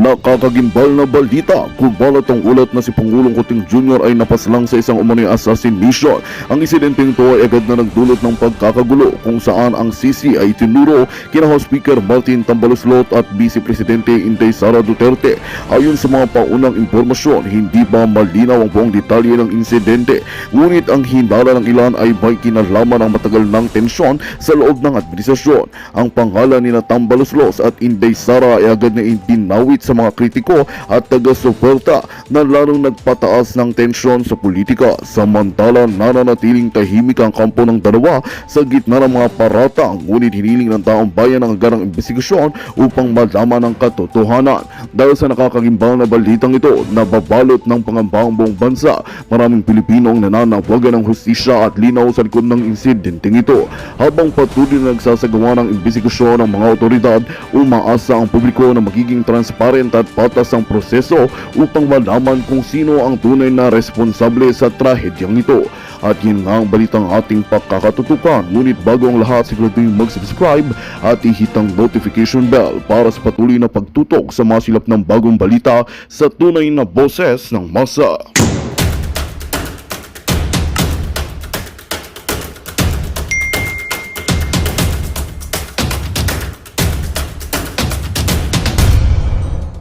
Nakakagimbal na balita, kumalat ang ulat na si Pangulong Kuting Jr. ay napaslang sa isang umano'y assassination. Ang insidenteng ito ay agad na nagdulot ng pagkakagulo kung saan ang sisi ay tinuro kina House Speaker Martin Tambaluslot at Vice Presidente Inday Sara Duterte. Ayon sa mga paunang impormasyon, hindi pa malinaw ang buong detalye ng insidente. Ngunit ang hinala ng ilan ay may kinalaman ang matagal ng tensyon sa loob ng administrasyon. Ang pangalan ni Tambaluslot at Inday Sara ay agad na itinawit sa mga kritiko at taga-suporta na lalong nagpataas ng tensyon sa politika. Samantala, nananatiling tahimik ang kampo ng dalawa sa gitna ng mga paratang, ngunit hiniling ng taong bayan ang agarang investigasyon upang malaman ang katotohanan. Dahil sa nakakagimbal na balitang ito, nababalot ng pangamba ang buong bansa. Maraming Pilipino ang nananawagan ng hustisya at linaw sa likod ng insidenteng ito. Habang patuloy na nagsasagawa ng investigasyon ng mga otoridad, umaasa ang publiko na magiging transparent at patas ang proseso upang malaman kung sino ang tunay na responsable sa trahedyang ito. At yun nga ang balitang ating pakakatutukan. Ngunit bago ang lahat, siguraduhin mag-subscribe at ihit ang notification bell para sa patuloy na pagtutok sa masilap ng bagong balita sa tunay na boses ng masa.